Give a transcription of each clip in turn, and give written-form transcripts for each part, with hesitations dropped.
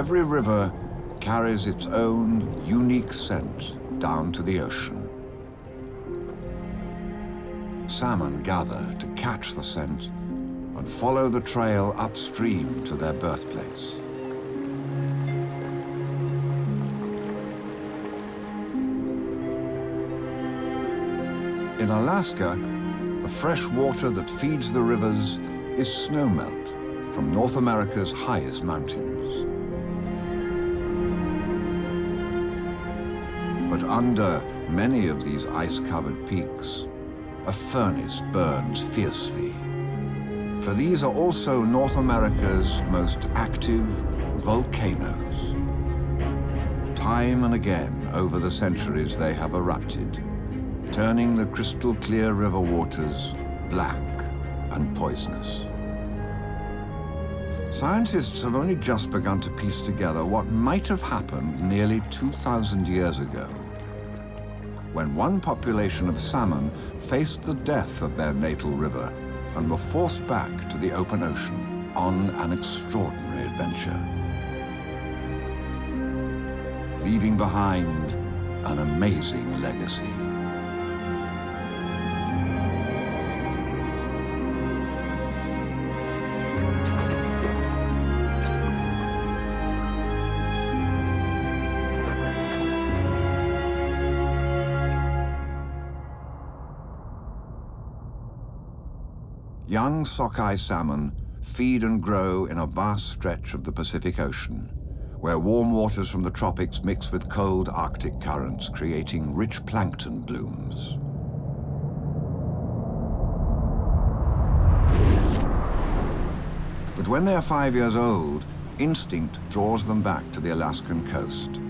Every river carries its own unique scent down to the ocean. Salmon gather to catch the scent and follow the trail upstream to their birthplace. In Alaska, the fresh water that feeds the rivers is snowmelt from North America's highest mountains. But under many of these ice-covered peaks, a furnace burns fiercely. For these are also North America's most active volcanoes. Time and again over the centuries they have erupted, turning the crystal clear river waters black and poisonous. Scientists have only just begun to piece together what might have happened nearly 2,000 years ago, when one population of salmon faced the death of their natal river and were forced back to the open ocean on an extraordinary adventure, leaving behind an amazing legacy. Young sockeye salmon feed and grow in a vast stretch of the Pacific Ocean, where warm waters from the tropics mix with cold Arctic currents, creating rich plankton blooms. But when they are 5 years old, instinct draws them back to the Alaskan coast.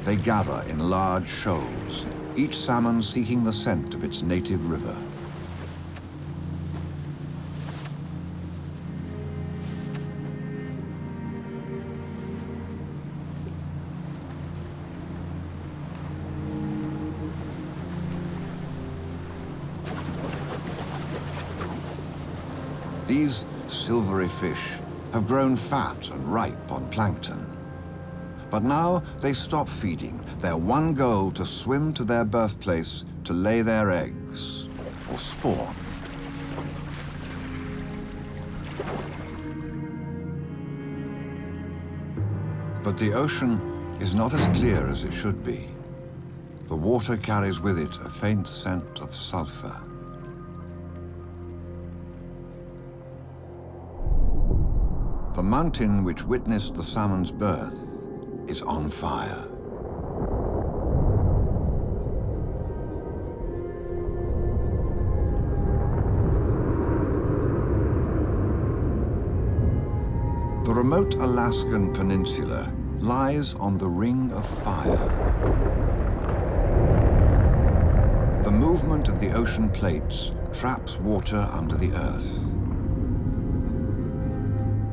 They gather in large shoals, each salmon seeking the scent of its native river. These silvery fish have grown fat and ripe on plankton. But now they stop feeding, their one goal to swim to their birthplace to lay their eggs, or spawn. But the ocean is not as clear as it should be. The water carries with it a faint scent of sulfur. The mountain which witnessed the salmon's birth is on fire. The remote Alaskan peninsula lies on the Ring of Fire. The movement of the ocean plates traps water under the earth.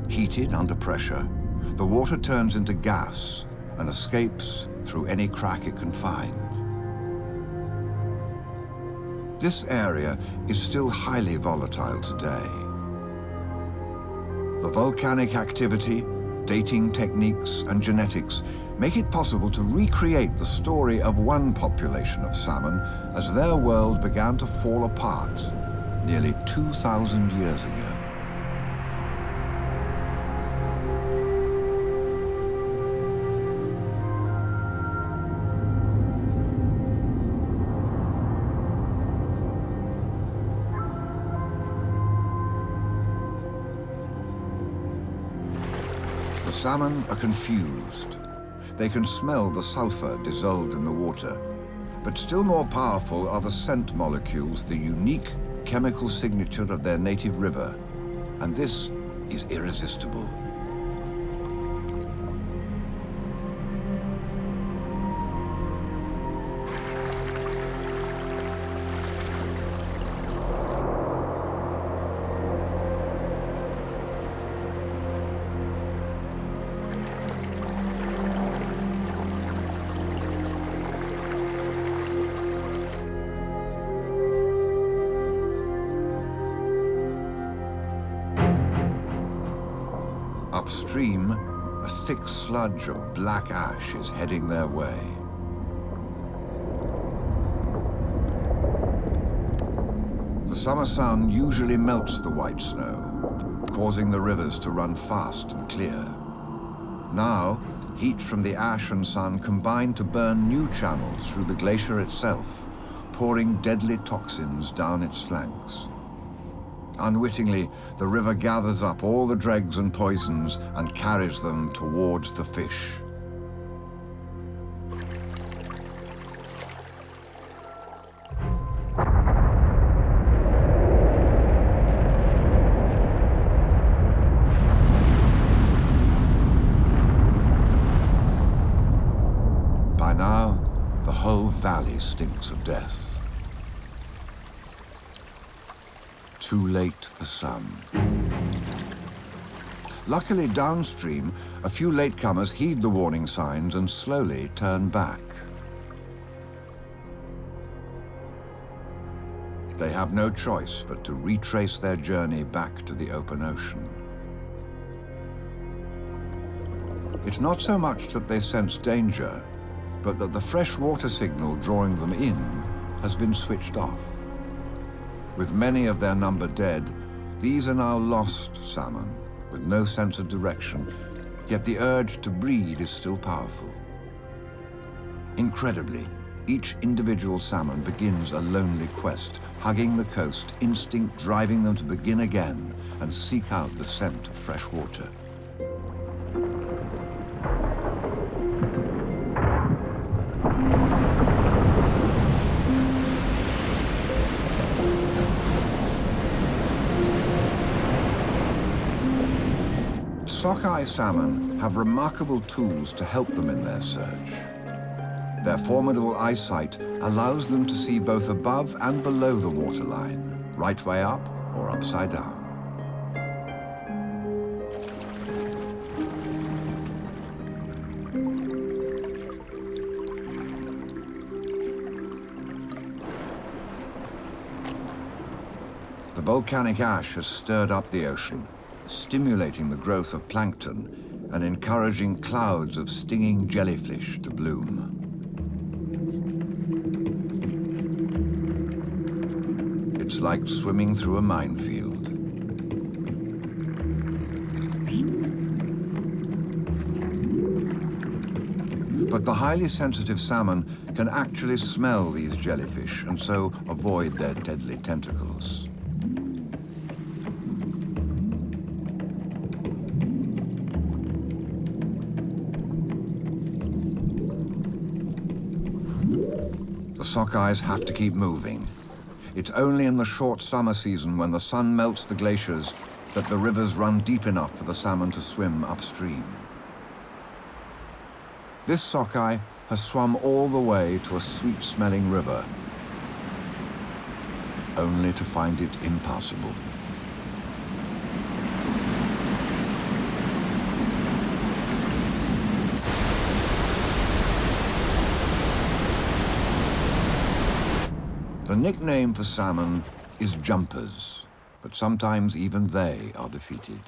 Heated under pressure, the water turns into gas and escapes through any crack it can find. This area is still highly volatile today. The volcanic activity, dating techniques, and genetics make it possible to recreate the story of one population of salmon as their world began to fall apart nearly 2,000 years ago. The salmon are confused. They can smell the sulfur dissolved in the water, but still more powerful are the scent molecules, the unique chemical signature of their native river, and this is irresistible. upstream, a thick sludge of black ash is heading their way. The summer sun usually melts the white snow, causing the rivers to run fast and clear. Now, heat from the ash and sun combine to burn new channels through the glacier itself, pouring deadly toxins down its flanks. Unwittingly, the river gathers up all the dregs and poisons and carries them towards the fish. By now, the whole valley stinks of death. Too late for some. Luckily, downstream, a few latecomers heed the warning signs and slowly turn back. They have no choice but to retrace their journey back to the open ocean. It's not so much that they sense danger, but that the fresh water signal drawing them in has been switched off. With many of their number dead, these are now lost salmon, with no sense of direction, yet the urge to breed is still powerful. Incredibly, each individual salmon begins a lonely quest, hugging the coast, instinct driving them to begin again and seek out the scent of fresh water. Sockeye salmon have remarkable tools to help them in their search. Their formidable eyesight allows them to see both above and below the waterline, right way up or upside down. The volcanic ash has stirred up the ocean, stimulating the growth of plankton and encouraging clouds of stinging jellyfish to bloom. It's like swimming through a minefield. But the highly sensitive salmon can actually smell these jellyfish and so avoid their deadly tentacles. The Sockeyes have to keep moving. It's only in the short summer season, when the sun melts the glaciers, that the rivers run deep enough for the salmon to swim upstream. This sockeye has swum all the way to a sweet-smelling river, only to find it impassable. The nickname for salmon is jumpers, but sometimes even they are defeated.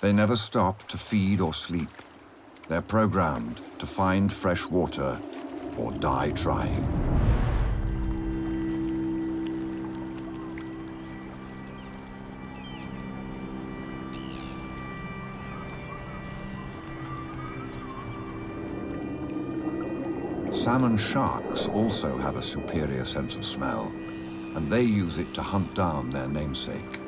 They never stop to feed or sleep. They're programmed to find fresh water or die trying. Salmon sharks also have a superior sense of smell, and they use it to hunt down their namesake.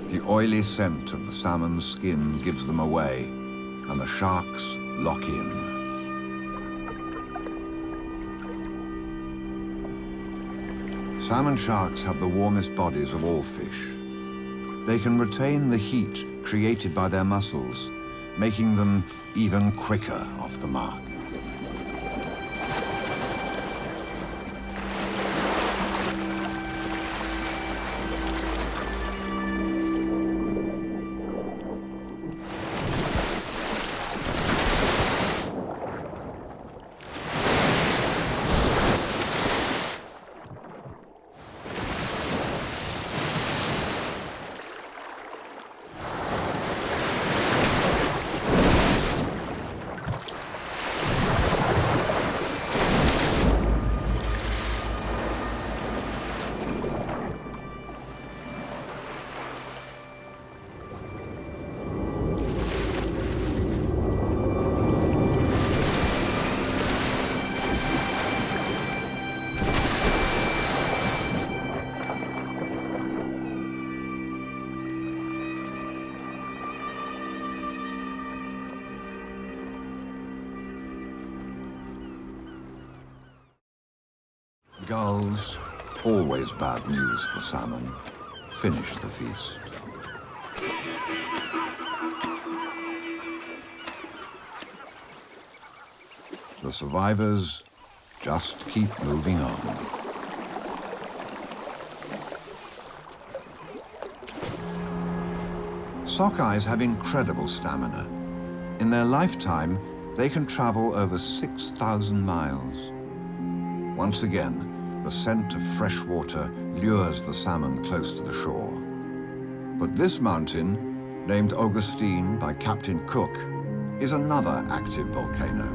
The oily scent of the salmon's skin gives them away, and the sharks lock in. Salmon sharks have the warmest bodies of all fish. They can retain the heat created by their muscles, making them even quicker off the mark. Gulls, always bad news for salmon, finish the feast. The survivors just keep moving on. Sockeyes have incredible stamina. In their lifetime, they can travel over 6,000 miles. Once again, the scent of fresh water lures the salmon close to the shore. But this mountain, named Augustine by Captain Cook, is another active volcano.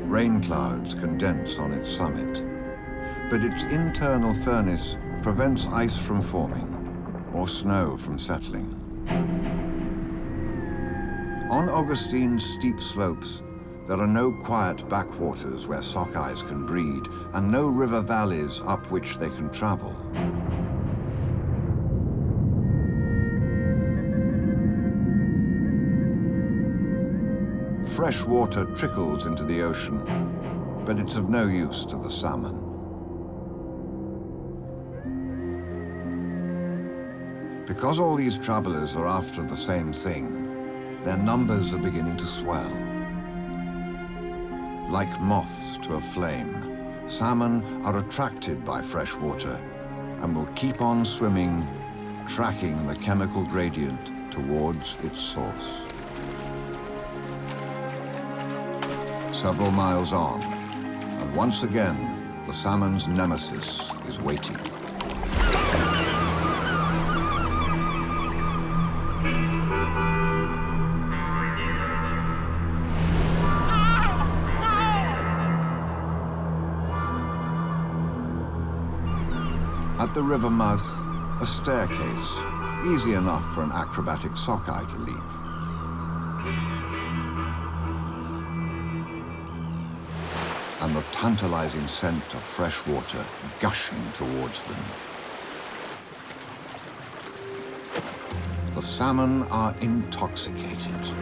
Rain clouds condense on its summit, but its internal furnace prevents ice from forming or snow from settling. On Augustine's steep slopes, there are no quiet backwaters where sockeyes can breed and no river valleys up which they can travel. Fresh water trickles into the ocean, but it's of no use to the salmon. Because all these travelers are after the same thing, their numbers are beginning to swell. Like moths to a flame, salmon are attracted by fresh water and will keep on swimming, tracking the chemical gradient towards its source. Several miles on, and once again, the salmon's nemesis is waiting. At the river mouth, a staircase, easy enough for an acrobatic sockeye to leap. And the tantalizing scent of fresh water gushing towards them. The salmon are intoxicated.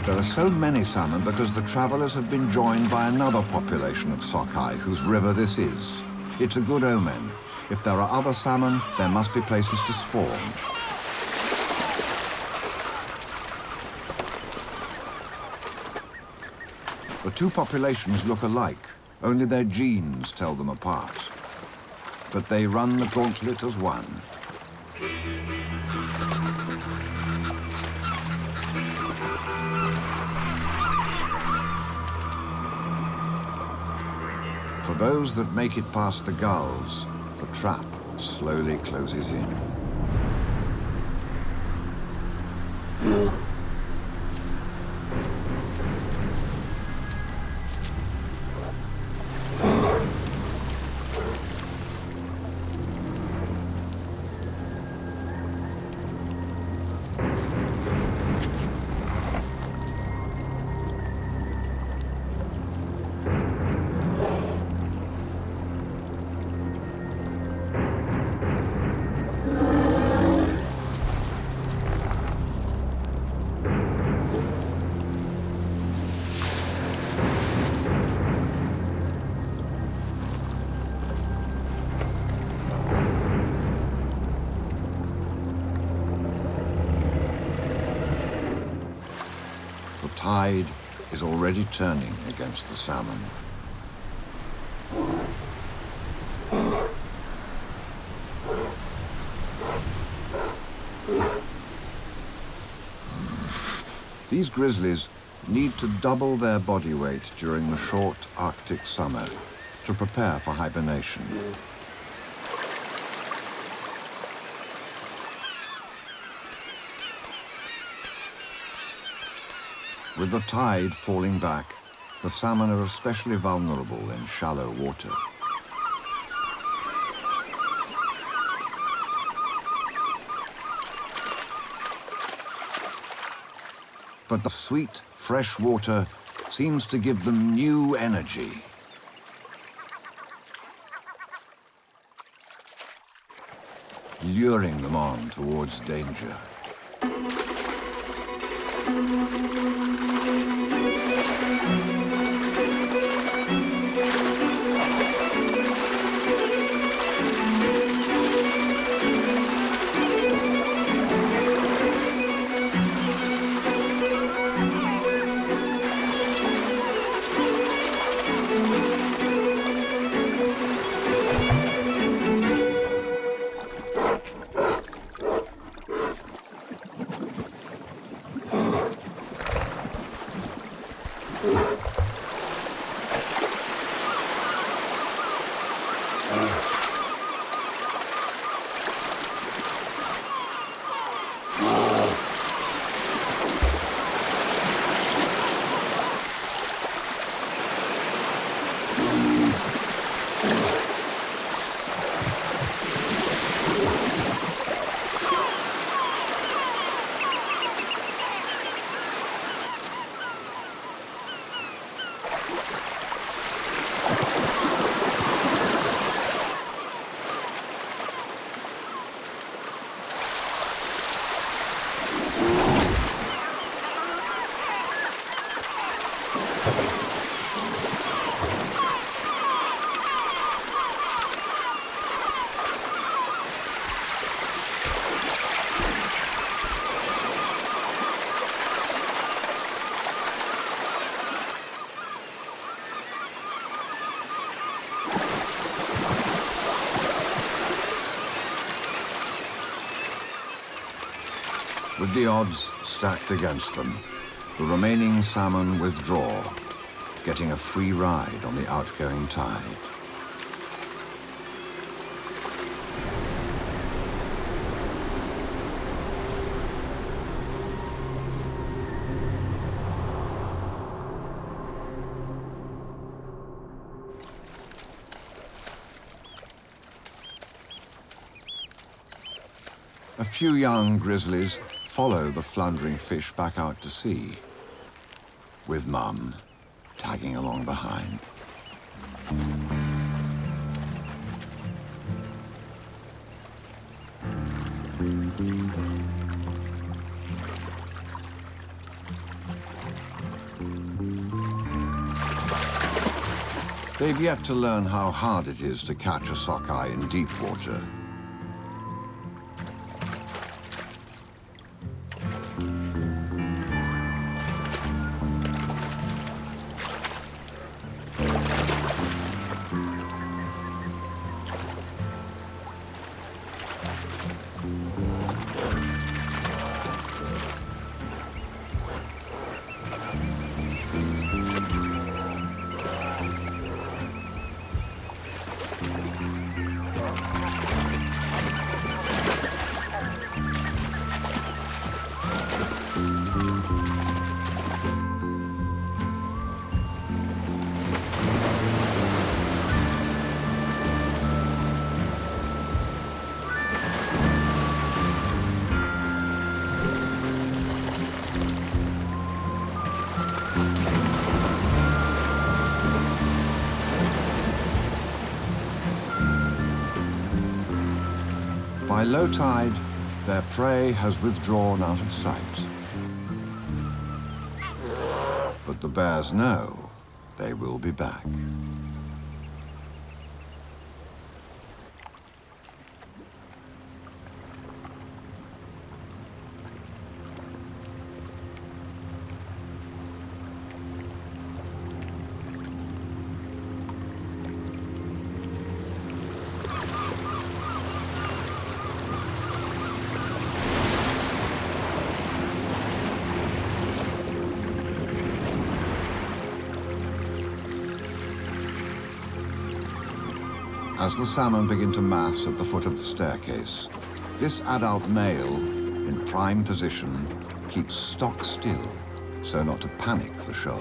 There are so many salmon because the travelers have been joined by another population of sockeye whose river this is. It's a good omen. If there are other salmon, there must be places to spawn. The two populations look alike, only their genes tell them apart. But they run the gauntlet as one. For those that make it past the gulls, the trap slowly closes in. The tide is already turning against the salmon. These grizzlies need to double their body weight during the short Arctic summer to prepare for hibernation. With the tide falling back, the salmon are especially vulnerable in shallow water. But the sweet, fresh water seems to give them new energy. Luring them on towards danger. With the odds stacked against them, the remaining salmon withdraw, getting a free ride on the outgoing tide. A few young grizzlies follow the floundering fish back out to sea, with Mum tagging along behind. They've yet to learn how hard it is to catch a sockeye in deep water. By low tide, their prey has withdrawn out of sight. But the bears know they will be back. As the salmon begin to mass at the foot of the staircase, this adult male, in prime position, keeps stock still, so not to panic the shoal.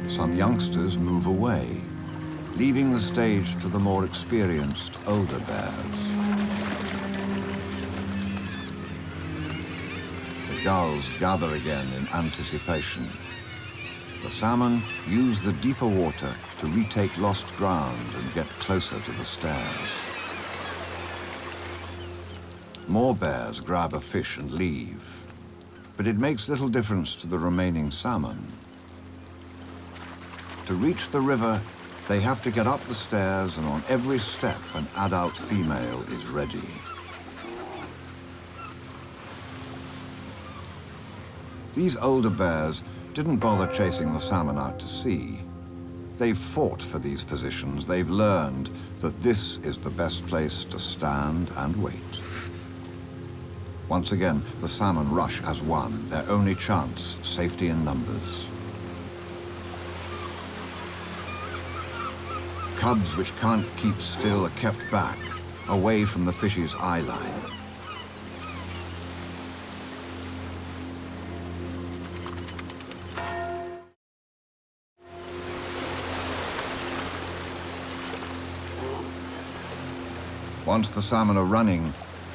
Some youngsters move away, leaving the stage to the more experienced older bears. The gulls gather again in anticipation. The salmon use the deeper water to retake lost ground and get closer to the stairs. More bears grab a fish and leave, but it makes little difference to the remaining salmon. To reach the river, they have to get up the stairs, and on every step an adult female is ready. These older bears didn't bother chasing the salmon out to sea. They've fought for these positions. They've learned that this is the best place to stand and wait. Once again, the salmon rush as one, their only chance, safety in numbers. Cubs which can't keep still are kept back, away from the fish's eye line. Once the salmon are running,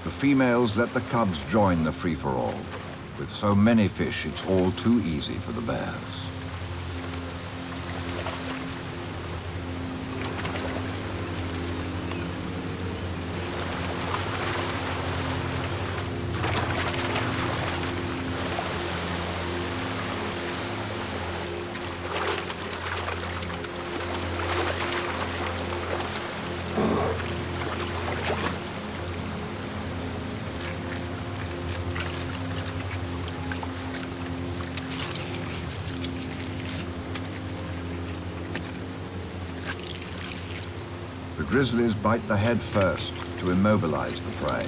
the females let the cubs join the free-for-all. With so many fish, it's all too easy for the bears. The grizzlies bite the head first to immobilize the prey.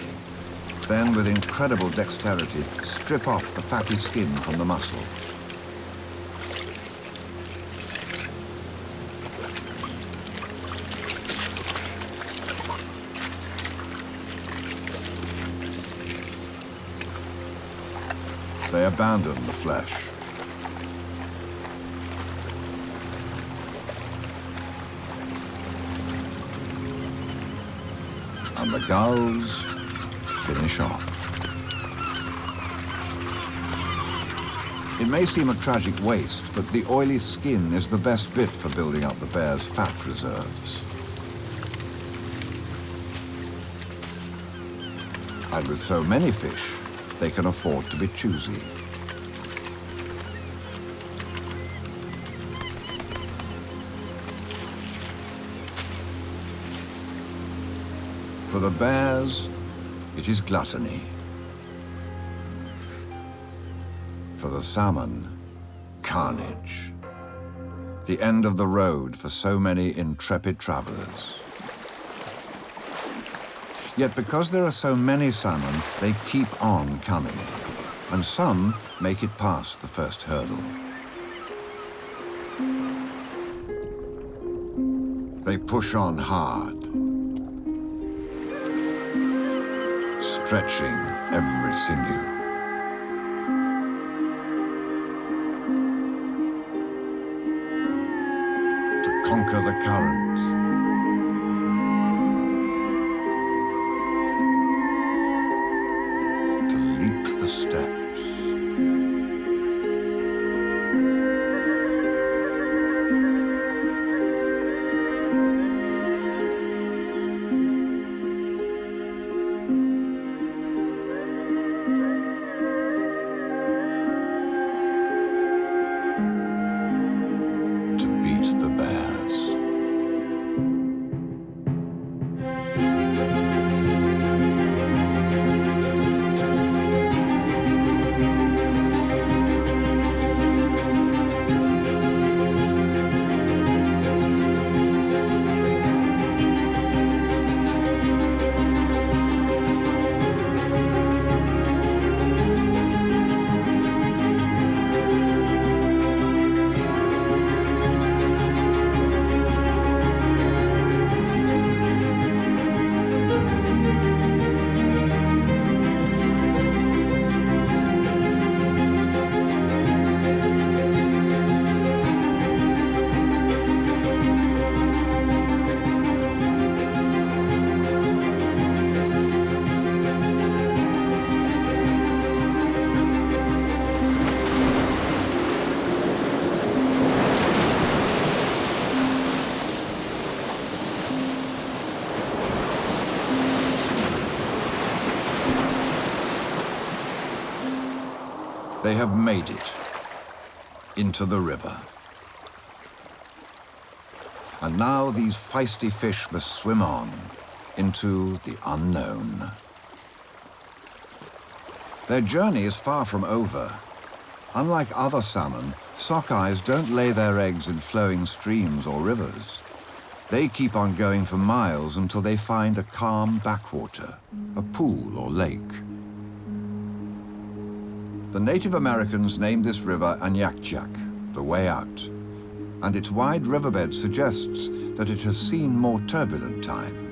Then, with incredible dexterity, strip off the fatty skin from the muscle. They abandon the flesh. And the gulls finish off. It may seem a tragic waste, but the oily skin is the best bit for building up the bear's fat reserves. And with so many fish, they can afford to be choosy. For the bears, it is gluttony. For the salmon, carnage. The end of the road for so many intrepid travelers. Yet because there are so many salmon, they keep on coming. And some make it past the first hurdle. They push on hard, stretching every sinew. To conquer the current. To leap the steps. They have made it into the river. And now these feisty fish must swim on into the unknown. Their journey is far from over. Unlike other salmon, sockeyes don't lay their eggs in flowing streams or rivers. They keep on going for miles until they find a calm backwater, a pool or lake. The Native Americans named this river Anyakchak, the way out, and its wide riverbed suggests that it has seen more turbulent times.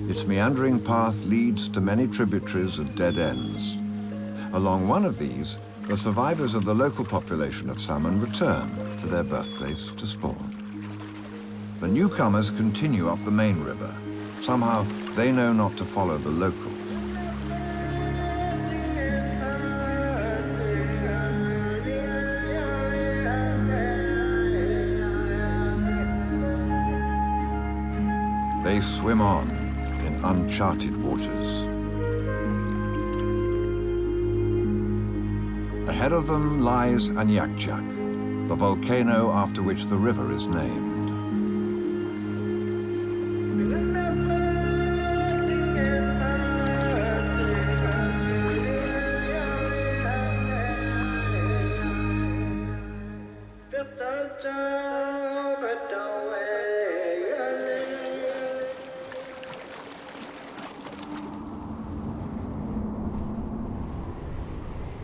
Its meandering path leads to many tributaries and dead ends. Along one of these, the survivors of the local population of salmon return to their birthplace to spawn. The newcomers continue up the main river. Somehow, they know not to follow the locals. They swim on in uncharted waters. Ahead of them lies Anyakchak, the volcano after which the river is named.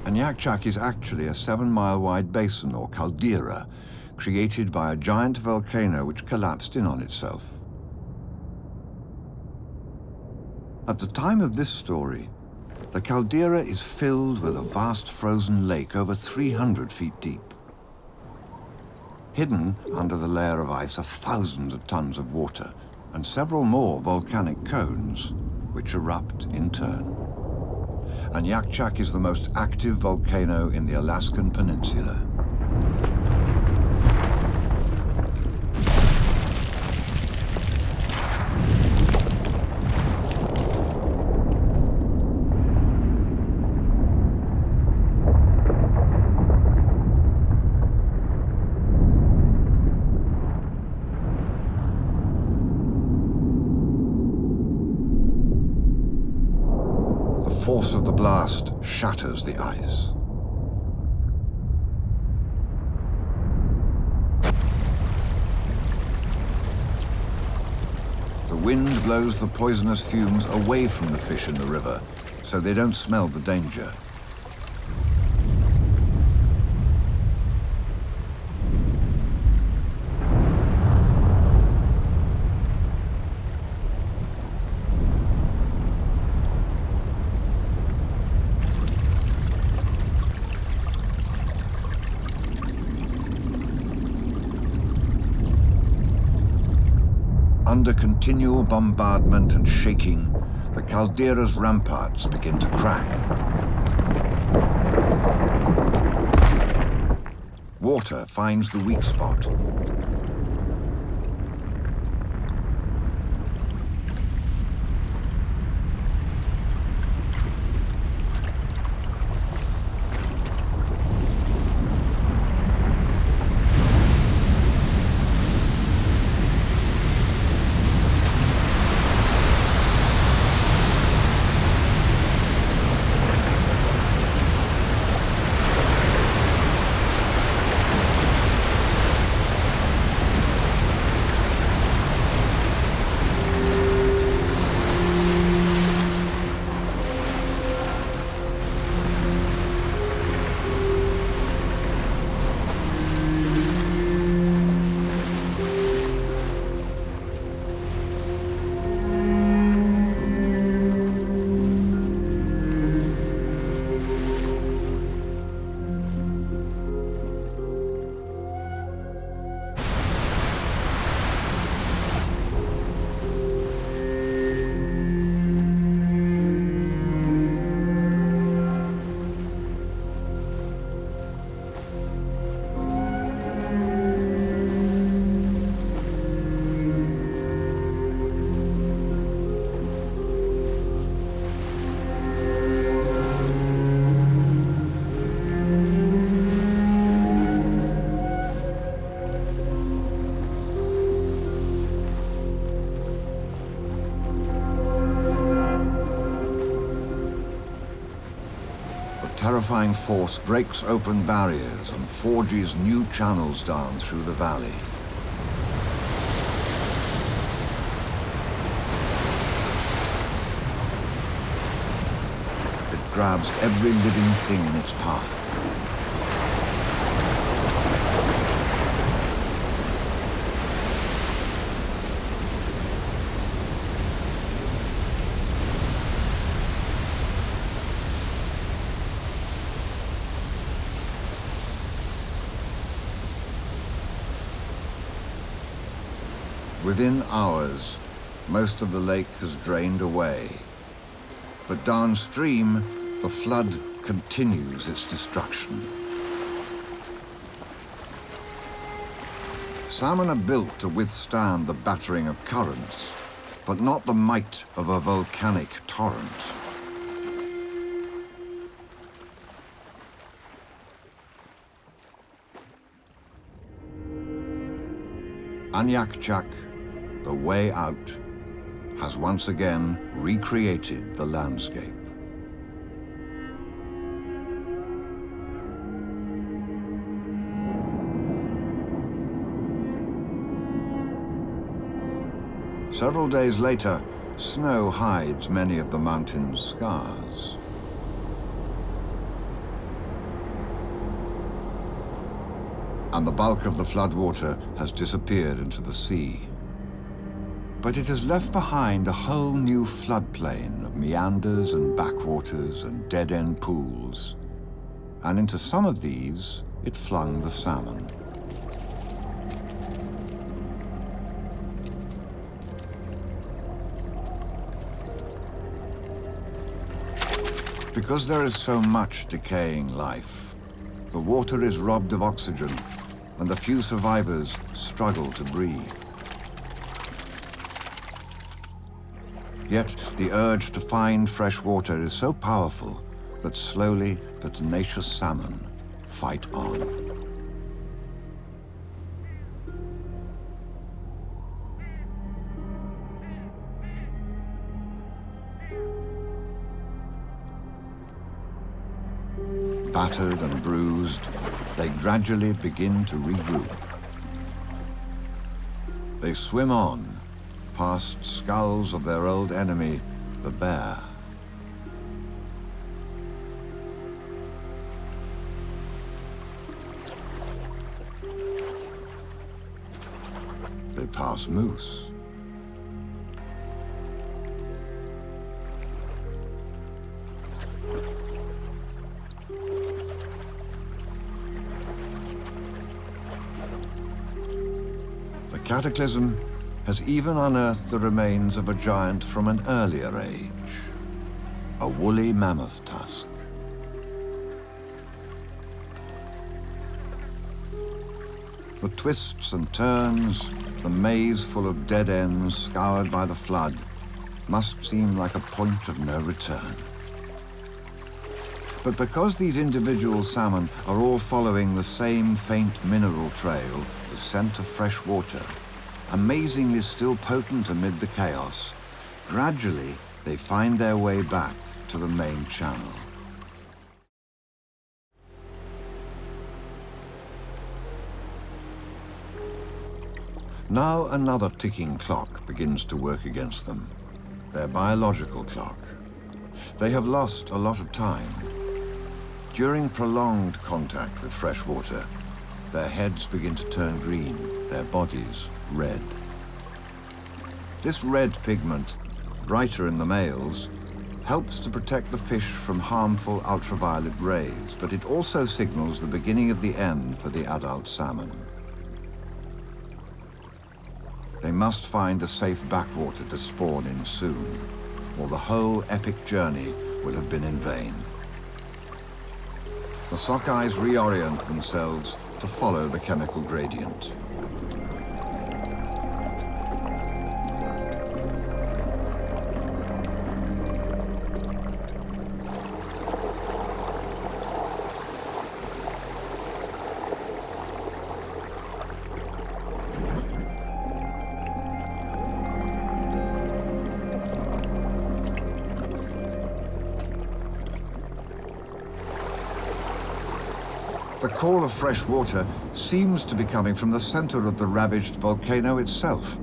Anyakchak is actually a 7-mile-wide basin, or caldera, created by a giant volcano which collapsed in on itself. At the time of this story, the caldera is filled with a vast frozen lake over 300 feet deep. Hidden under the layer of ice are thousands of tons of water and several more volcanic cones, which erupt in turn. Anyakchak is the most active volcano in the Alaskan Peninsula. The force of the blast shatters the ice. The wind blows the poisonous fumes away from the fish in the river, so they don't smell the danger. Under continual bombardment and shaking, the caldera's ramparts begin to crack. Water finds the weak spot. terrifying force breaks open barriers and forges new channels down through the valley. It grabs every living thing in its path. Within hours, most of the lake has drained away. But downstream, the flood continues its destruction. Salmon are built to withstand the battering of currents, but not the might of a volcanic torrent. Anyakchak, the way out, has once again recreated the landscape. Several days later, snow hides many of the mountain's scars. And the bulk of the floodwater has disappeared into the sea. But it has left behind a whole new floodplain of meanders and backwaters and dead-end pools. And into some of these, it flung the salmon. Because there is so much decaying life, the water is robbed of oxygen, and the few survivors struggle to breathe. Yet the urge to find fresh water is so powerful that slowly the tenacious salmon fight on. Battered and bruised, they gradually begin to regroup. They swim on, past skulls of their old enemy, the bear. They pass moose. The cataclysm has even unearthed the remains of a giant from an earlier age, a woolly mammoth tusk. The twists and turns, the maze full of dead ends scoured by the flood, must seem like a point of no return. But because these individual salmon are all following the same faint mineral trail, the scent of fresh water, amazingly still potent amid the chaos, gradually they find their way back to the main channel. Now another ticking clock begins to work against them, their biological clock. They have lost a lot of time. During prolonged contact with fresh water, their heads begin to turn green, their bodies red. This red pigment, brighter in the males, helps to protect the fish from harmful ultraviolet rays, but it also signals the beginning of the end for the adult salmon. They must find a safe backwater to spawn in soon, or the whole epic journey will have been in vain. The Sockeyes reorient themselves to follow the chemical gradient. The call of fresh water seems to be coming from the center of the ravaged volcano itself.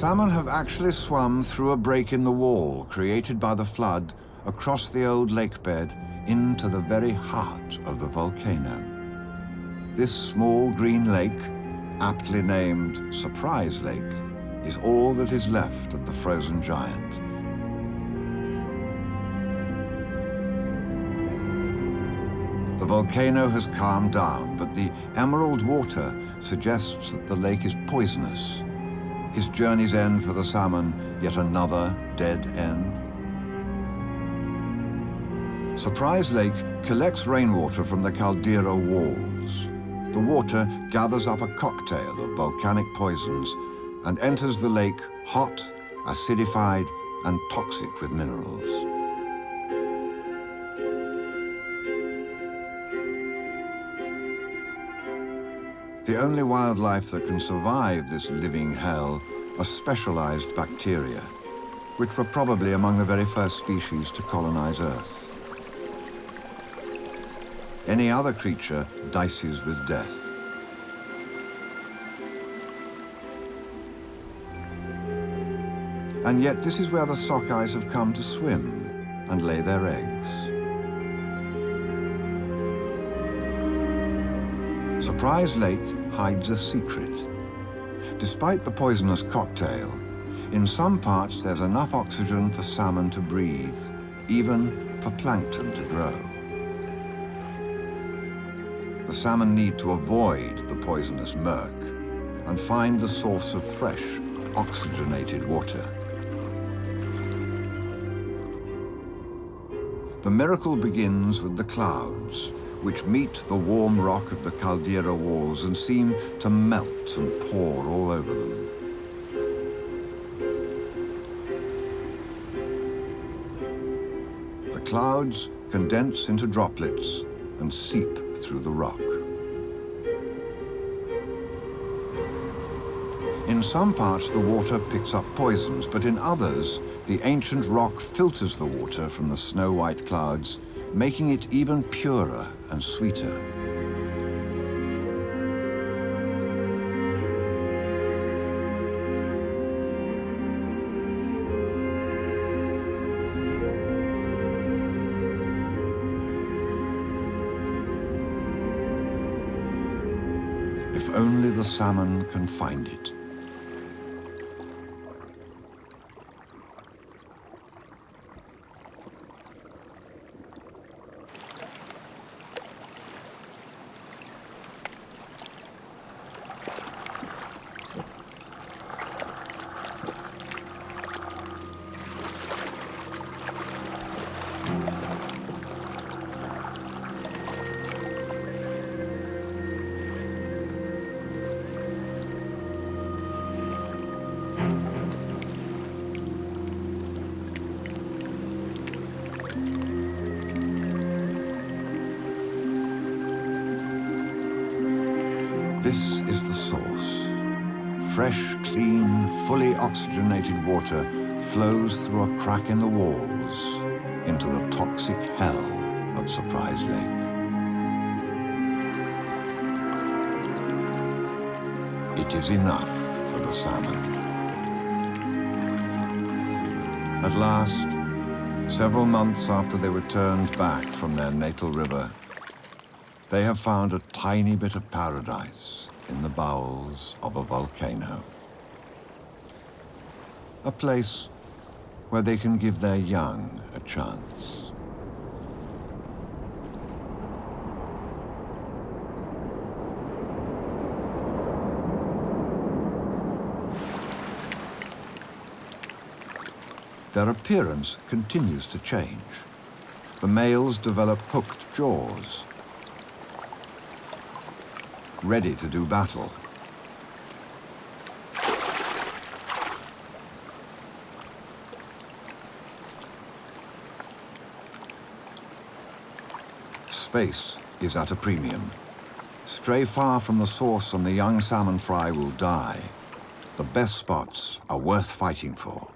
Salmon have actually swum through a break in the wall created by the flood across the old lake bed into the very heart of the volcano. This small green lake, aptly named Surprise Lake, is all that is left of the frozen giant. The volcano has calmed down, but the emerald water suggests that the lake is poisonous. Is journey's end for the salmon yet another dead end? Surprise Lake collects rainwater from the caldera walls. The water gathers up a cocktail of volcanic poisons and enters the lake hot, acidified, and toxic with minerals. The only wildlife that can survive this living hell are specialized bacteria, which were probably among the very first species to colonize Earth. Any other creature dices with death. And yet this is where the Sockeyes have come to swim and lay their eggs. Surprise Lake hides a secret. Despite the poisonous cocktail, in some parts there's enough oxygen for salmon to breathe, even for plankton to grow. The salmon need to avoid the poisonous murk and find the source of fresh, oxygenated water. The miracle begins with the clouds, which meet the warm rock of the caldera walls and seem to melt and pour all over them. The clouds condense into droplets and seep through the rock. In some parts, the water picks up poisons, but in others, the ancient rock filters the water from the snow-white clouds, making it even purer and sweeter. If only the salmon can find it. This is the source. Fresh, clean, fully oxygenated water flows through a crack in the walls into the toxic hell of Surprise Lake. It is enough for the salmon. At last, several months after they were turned back from their natal river, they have found a tiny bit of paradise in the bowels of a volcano. A place where they can give their young a chance. their appearance continues to change. The males develop hooked jaws, ready to do battle. Space is at a premium. Stray far from the source and the young salmon fry will die. The best spots are worth fighting for.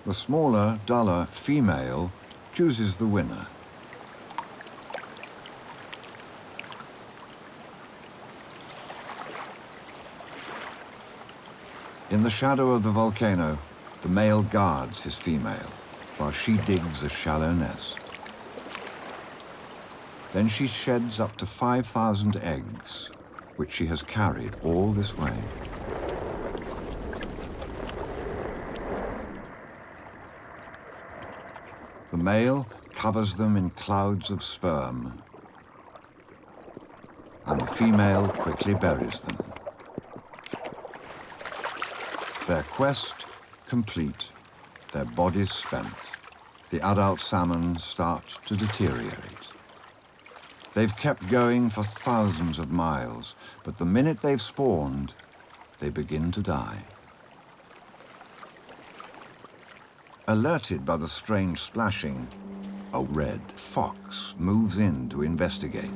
The smaller, duller female chooses the winner. In the shadow of the volcano, the male guards his female, while she digs a shallow nest. Then she sheds up to 5,000 eggs, which she has carried all this way. The male covers them in clouds of sperm, and the female quickly buries them. Their quest complete, their bodies spent, the adult salmon start to deteriorate. They've kept going for thousands of miles, but the minute they've spawned, they begin to die. Alerted by the strange splashing, a red fox moves in to investigate.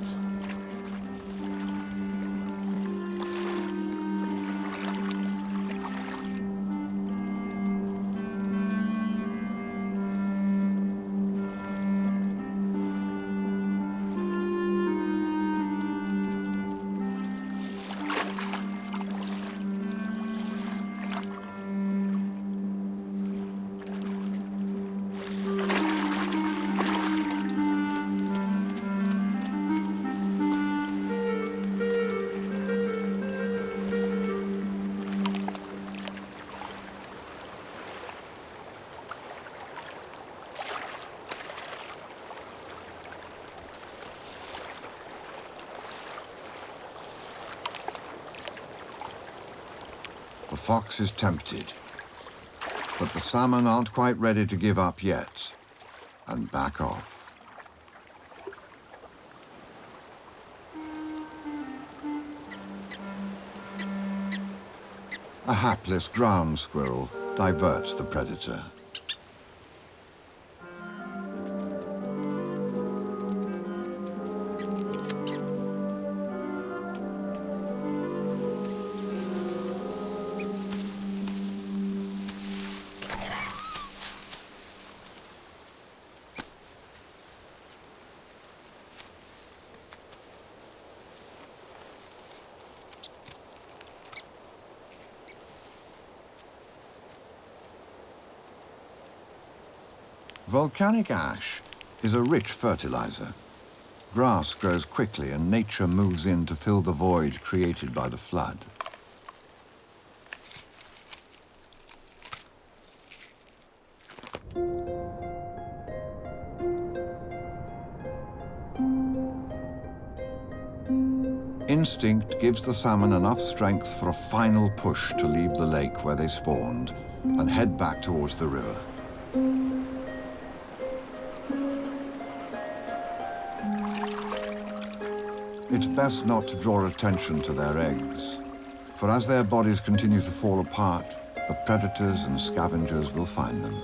The fox is tempted, but the salmon aren't quite ready to give up yet and back off. A hapless ground squirrel diverts the predator. Volcanic ash is a rich fertilizer. Grass grows quickly and nature moves in to fill the void created by the flood. Instinct gives the salmon enough strength for a final push to leave the lake where they spawned and head back towards the river. It's best not to draw attention to their eggs, for as their bodies continue to fall apart, the predators and scavengers will find them.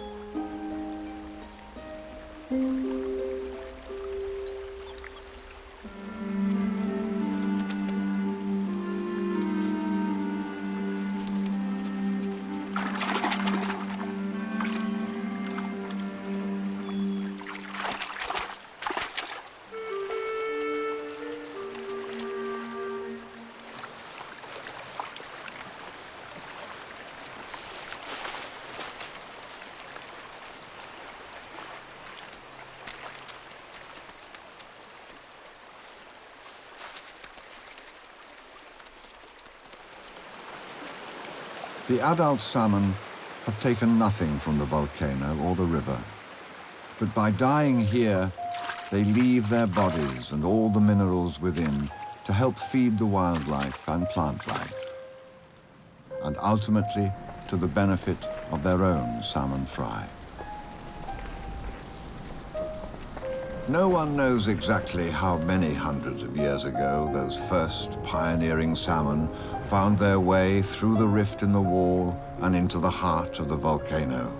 The adult salmon have taken nothing from the volcano or the river, but by dying here, they leave their bodies and all the minerals within to help feed the wildlife and plant life, and ultimately to the benefit of their own salmon fry. No one knows exactly how many hundreds of years ago those first pioneering salmon found their way through the rift in the wall and into the heart of the volcano.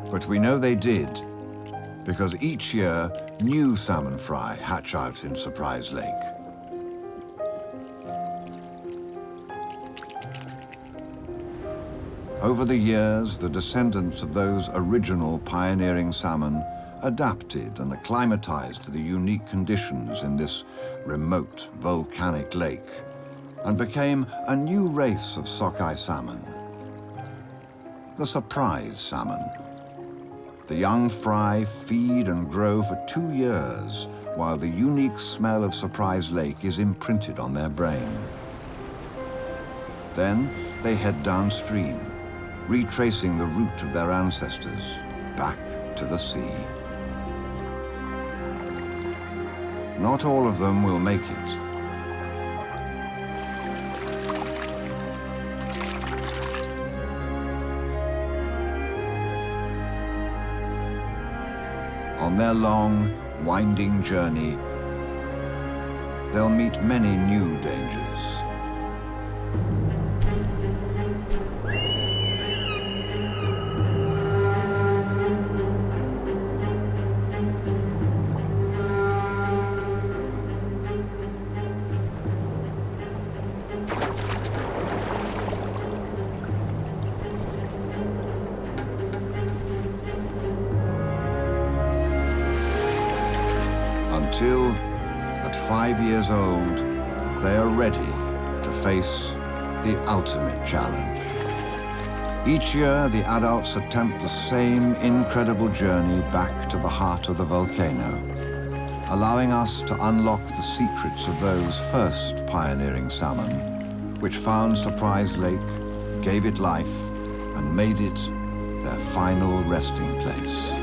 But we know they did, because each year new salmon fry hatch out in Surprise Lake. Over the years, the descendants of those original pioneering salmon adapted and acclimatized to the unique conditions in this remote volcanic lake and became a new race of sockeye salmon, the surprise salmon. The young fry feed and grow for 2 years while the unique smell of Surprise Lake is imprinted on their brain. Then they head downstream, retracing the route of their ancestors back to the sea. Not all of them will make it. On their long, winding journey, they'll meet many new dangers. Until, at 5 years old, they are ready to face the ultimate challenge. Each year, the adults attempt the same incredible journey back to the heart of the volcano, allowing us to unlock the secrets of those first pioneering salmon, which found Surprise Lake, gave it life, and made it their final resting place.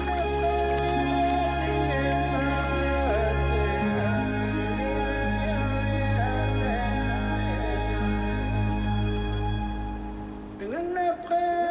Après